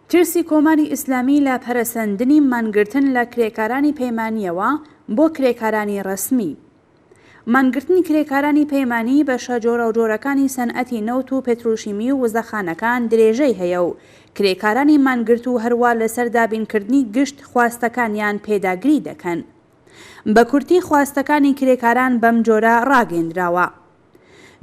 ترسی كۆماری ئیسلامی لە پەرەسەندنی مانگرتن لە كرێكارانی پەیمانیەوە بۆ كرێكارانی ڕەسمی. مانگرتنی كرێكارانی پەیمانی بە شەجۆرە و جۆرەکانی سەنعەتی نەوت و پێترۆشیمی و وزەخانەکان درێژەی هەیە و كرێكارانی مانگرت و هەروە لەسەر دابینکردنی گشت خواستەکانیان پێداگری دەکەن. بە کورتی خواستەکانی كرێكاران بەم جۆرە ڕاگەیەندراوە.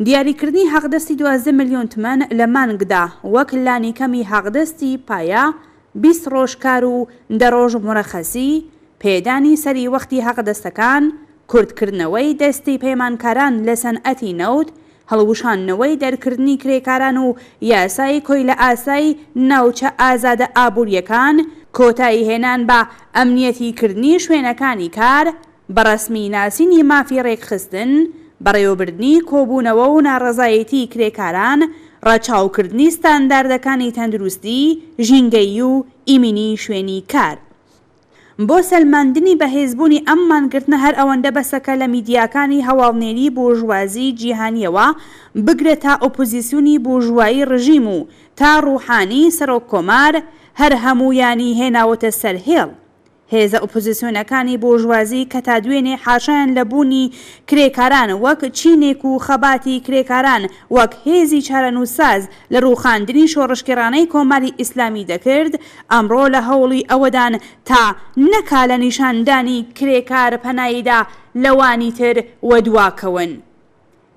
دیاریکردنی حەقدەستی 12 ملیۆن تمەن لە مانگدا وەک لانیکەمی حەقدەستی پایە 20 ڕۆژکار و دەڕۆژ مرەخەسی، پێدانی سەری وەختی حەقدەستەکان، کورتکردنەوەی دەستی پەیمانکاران لە سەنعەتی نەوت، هەڵوشاندنەوەی دەرکردنی کرێکاران و یاسای کۆی لە ئاسایی ناوچە ئازادە ئابوووریەکان، کۆتایی هێنان بە ئەمنیەتیکردنی شوێنەکانی کار، بەڕەسمی ناسینی مافی ڕێکخستن، بەڕێوەبردنی کۆبوونەوە و ناڕەزایەتی کرێکاران، ڕەچاوکردنی ستانداردەکانی تەندروستی، ژینگەیی و ئیمنی شوێنی کار. بۆ سەلماندنی بەهێزبوونی ئەم مانگرتنە هەر ئەوەندە بەسەکە لە میدیاکانی هەواڵنێری بورژوازی جیهانیەوە بگرێت تا ئۆپۆزیسیۆنی بورژوایی ڕژیم و تا ڕوحانی سەرۆک کۆمار هەر هەموویانی هێناوەتە سەر هێڵ. هێزە ئۆپۆزیسیۆنەکانی بورژوازی کە تا دوێنێ حاشایان لە بوونی کرێکاران وەک چینێک و خەباتی کرێکاران وەک هێزی چارەنووساز لە ڕووخاندنی شۆڕشکێڕانەی کۆماری ئیسلامی دەکرد، ئەمڕۆ لە هەوڵی ئەوەدان تا نەکا لە نیشاندانی کرێکار پەناییدا لەوانی تر وەدواکەون.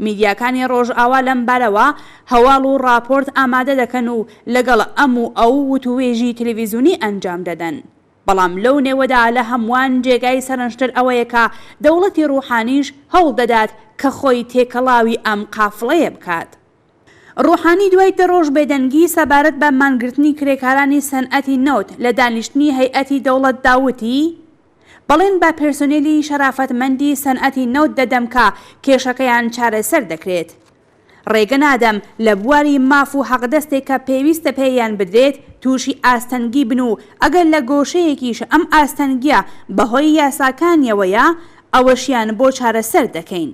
میدیاکانی ڕۆژئاوا لەم بارەوە هەواڵ و ڕاپۆرت ئامادە دەکەن و لەگەڵ ئەم و ئەو وتوێژی تەلەڤیزیۆنی ئەنجام دەدەن. بەڵام لەو نێوەدا لە هەمووان جێگای سەرنجتر ئەوەیە کە دەوڵەتی ڕوحانیش هەوڵ دەدات کە خۆی تێکەڵاوی ئەم قافڵەیە بکات. ڕوحانی دوای دەڕۆژ بێدەنگی سەبارەت بە مانگرتنی کرێکارانی سەنعەتی نەوت لە دانیشتنی هەیئەتی دەوڵەت داوتی بەڵێن بە پێرسۆنێلی شەرافەتمەندی سەنعەتی نەوت دەدەم کە کێشەکەیان چارەسەر دەکرێت. ڕێگە نادەم لە بواری ماف و حەقدەستێک کە پێویستە پێیان بدرێت تووشی ئاستەنگی بن و ئەگەر لە گۆشەیەکیش ئەم ئاستەنگیە بەهۆی یاساکانیەوەیە ئەوەشیان بۆ چارەسەر دەکەین.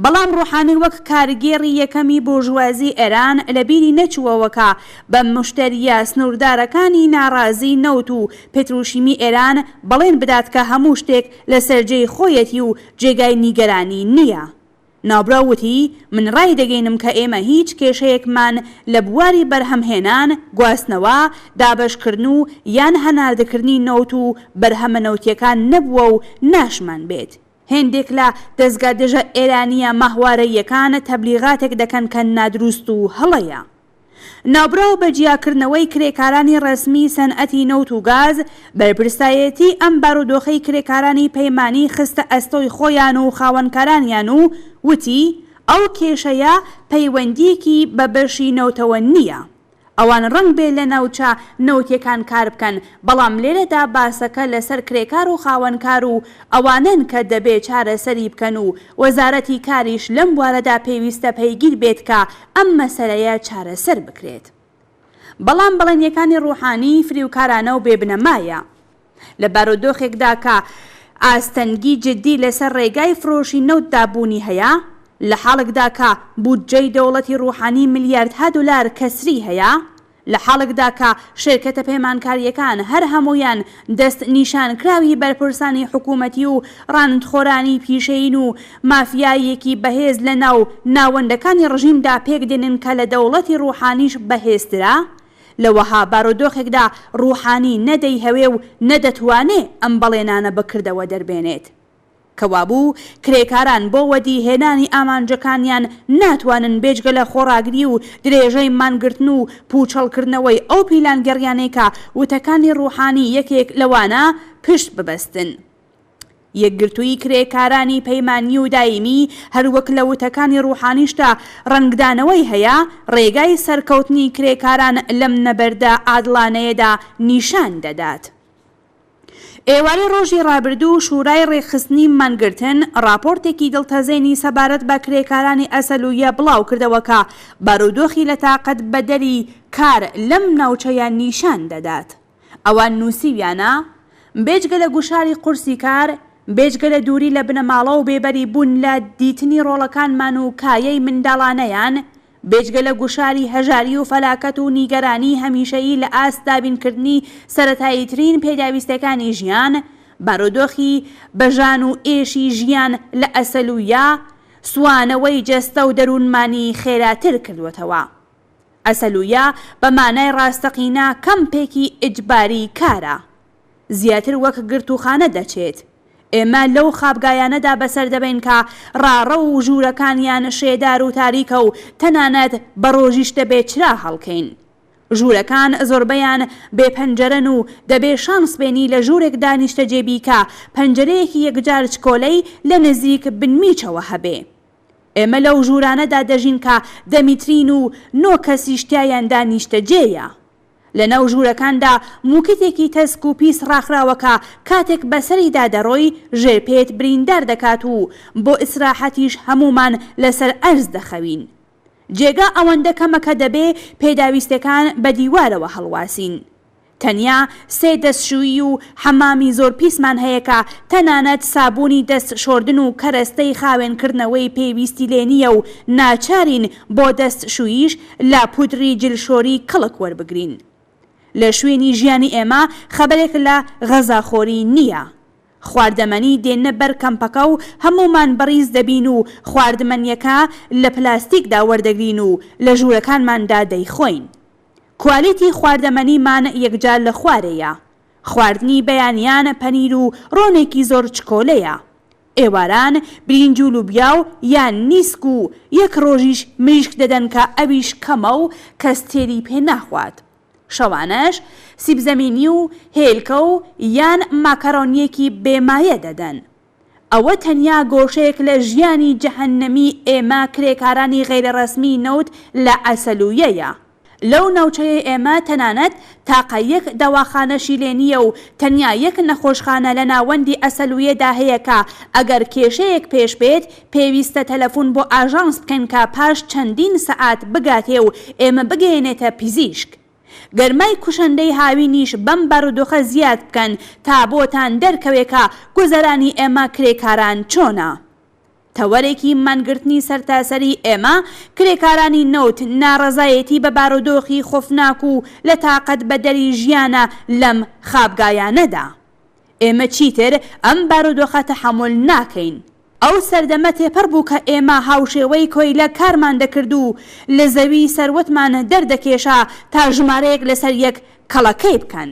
بەڵام ڕوحانی وەک کارگێڕی یەکەمی بورژوازی ئێران لە بیری نەچووەوەکە بە مشتەریە سنووردارەکانی ناڕازی نەوت و پێتروشیمی ئێران بەڵێن بدات کە هەموو شتێک لە سەرجەی خۆیەتی و جێگای نیگەرانی نییە. نابراوتی من ڕای دەگەینم کە ئێمە هیچ کێشەیەکمان لە بواری بەرهەمهێنان، گواستنەوە، دابەشکردن و یان هەناردەکردنی نەوت و بەرهەمە نەوتیەکان نەبووە و ناشمان بێت. هێندێک لە دەستگادێژە ئێرانیە ماهوارەیەکان تەبلیغاتێک دەکەن کە نادروست و هەڵەیە. نابراو بە جیاکردنەوەی کرێکارانی ڕەسمی سەنعەتی نەوت و گاز، بەرپرسایەتی ئەم بارودۆخەی کرێکارانی پەیمانی خستە ئەستۆی خۆیان و خاوەنکارانیان و وتی ئەو کێشەیە پەیوەندیەکی بە بەشی نەوتەوە نییە. ئەوان ڕەنگ بێ لە ناوچە نەوتیەکان کار بکەن، بەڵام لێرەدا باسەکە لەسەر کرێکار و خاوەنکار و ئەوانن کە دەبێ چارەسەری بکەن و وەزارەتی کاریش لەم بوارەدا پێویستە پەیگیر بێت کە ئەم مەسەلەیە چارەسەر بکرێت. بەڵام بەڵێنیەکانی ڕوحانی فریوکارانە و بێبنەمایە. لە بارودۆخێکدا کە ئاستەنگی جدی لەسەر ڕێگای فرۆشی نەوت دابوونی هەیە، لە حاڵێکدا کە بودجەی دەوڵەتی ڕوحانی ملیاردها دلار کەسری هەیە، لە حاڵێکدا کە شرکەتە پەیمانکاریەکان هەر هەمویان دەست نیشانکراوی بەرپرسانی حکوومەتی و ڕاندخۆرانی پیشەین و مافیایەکی بەهێز لە ناو ناوەندەکانی ڕژیمدا پێک دێنن کە لە دەوڵەتی ڕوحانیش بەهێزترە، لەوەها بارودۆخێکدا ڕوحانی نەدەی هەوێ و نەدەتوانێ ئەم بەڵێنانە بکردەوە دەربێنێت. کەوابوو کرێکاران بۆ وەدیهێنانی ئامانجەکانیان ناتوانن بێجگە لە خۆڕاگری و درێژەی مانگرتن و پوچەڵکردنەوەی ئەو پیلانگەڕیانەی کە وتەکانی ڕوحانی یەکێک لەوانە پشت ببەستن. یەکگرتووی کرێکارانی پەیمانی و دایمی هەروەک لە وتەکانی ڕوحانیشدا ڕەنگدانەوەی هەیە ڕێگای سەرکەوتنی کرێکاران لەم نەبەردە عادڵانەیەدا نیشان دەدات. ئێوارەی ڕۆژی ڕابردوو شورای ڕێکخستنی مانگرتن راپۆرتێکی دڵتەزێنی سەبارەت بە کرێکارانی ئەسەلویە بڵاو کردەوە کە بارودۆخی لە تاقەت بەدەری کار لەم ناوچەیە نیشان دەدات. ئەوان نووسیویانە بێجگە لە گوشاری قورسی کار، بێجگە لە دووری لە بنەماڵە و بێبەری بوون لە دیتنی ڕۆڵەکانمان و کایەی منداڵانەیان، بێجگە لە گوشاری هەژاری و فەلاکەت و نیگەرانی هەمیشەیی لە ئاستابینکردنی سەرەتاییترین پێداویستەکانی ژیان، بارودۆخی بەژان و ئێشی ژیان لە ئەسەلوویە سوانەوەی جەستە و دەروونمانی خێراتر کردوێتەوە. ئەسەلوویە بە مانای ڕاستەقینە کەمپێکی ئیجباری کارە، زیاتر وەک گرتوخانە دەچێت. ئێمە لەو خابگایانەدا بەسەر دەبین کە ڕاڕە و ژوورەکانیان شێدار و تاریکە و تەنانەت بە ڕۆژیش دەبێت چرا هەڵکەین. ژوورەکان زۆربەیان بێپەنجەرن و دەبێ شانس بێنی لە ژوورێک دانیشتە جێبی کە پەنجەرەیەکی یەکجار چکۆلەی لە نزیک بنمیچەوە هەبێ. ئێمە لەو ژوورانەدا دەژین کە دەمیترین و نۆ کەسی شتیایان دانیشتە جێیە. لە ناو ژوورەکاندا موکتێکی تەسک و پیس ڕاخراوەکە کاتێک بەسەریدا دەڕۆی ژێرپێت بریندار دەکات و بۆ ئیسراحەتیش هەمومان لەسەر ئەرز دەخەوین. جێگا ئەوەندە کەمەکە دەبێ پێداویستەکان بە دیوارەوە هەڵواسین. تەنیا سێ دەستشویی و حەمامی زۆر پیسمان هەیە کە تەنانەت سابوونی دەست شۆردن و کەرەستەی خاوێنکردنەوەی پێویستی لێ نییە و ناچارین بۆ دەستشوییش لا پودری جلشۆری کڵک وەربگرین. لە شوێنی ژیانی ئێمە خەبەرێک لە غەزاخۆری نییە. خواردەمەنی دێنە بەر کەمپەکە و هەمومان بەڕیز دەبین و خواردمەنیەکە لە پلاستیکدا وەردەگرین و لە ژوورەکانماندا دەیخۆین. کوالیتی خواردەمەنیمان یەکجار لە خوارەیە. خواردنی بەیانیان پەنیر و ڕۆنێکی زۆر چکۆلەیە. ئێواران برینج و لوبیا و یان نیسک و یەک ڕۆژیش مریشک دەدەن کە ئەویش کەمە و کەس تێری پێ ناخوات. شەوانەش سیبزەمینی و هێلکە و یان ماکەڕۆنیەکی بێمایە دەدەن. ئەوە تەنیا گۆشەیەک لە ژیانی جەهەنەمی ئێمە کرێکارانی غەیرەڕەسمی نەوت لە ئەسەلوویەیە. لەو ناوچەیە ئێمە تەنانەت تاقە یەک دەواخانەشی لێ نییە و تەنیا یەک نەخۆشخانە لە ناوەندی ئەسەلوویەدا هەیە کە ئەگەر کێشەیەک پێش بێت پێویستە تەلەفۆن بۆ ئاژانس بکەن کە پاش چەندین سەعات بگاتێ و ئێمە بگەێنێتە پزیشک. گەرمای کوشندەی هاوینیش بەم بارودۆخە زیاد بکەن تا بۆتان دەرکەوێکە گوزەرانی ئێمە کرێکاران چۆنە. تەوەرێکی مانگرتنی سەرتاسەری ئێمە کرێکارانی نەوت ناڕەزایەتی بە بارودۆخی خۆفناک و لە تاقەت بەدەری ژیانە لەم خابگایانەدا. ئێمە چیتر ئەم بارودۆخە تەحەموڵ ناکەین. ئەو سەردەمە تێپەڕ بوو کە ئێمە هاوشێوەی کۆیلە کارمان دەکرد و لە زەوی سەروەتمان دەردەکێشا تا ژمارەیەک لەسەر یەک کەڵەکەی بکەن.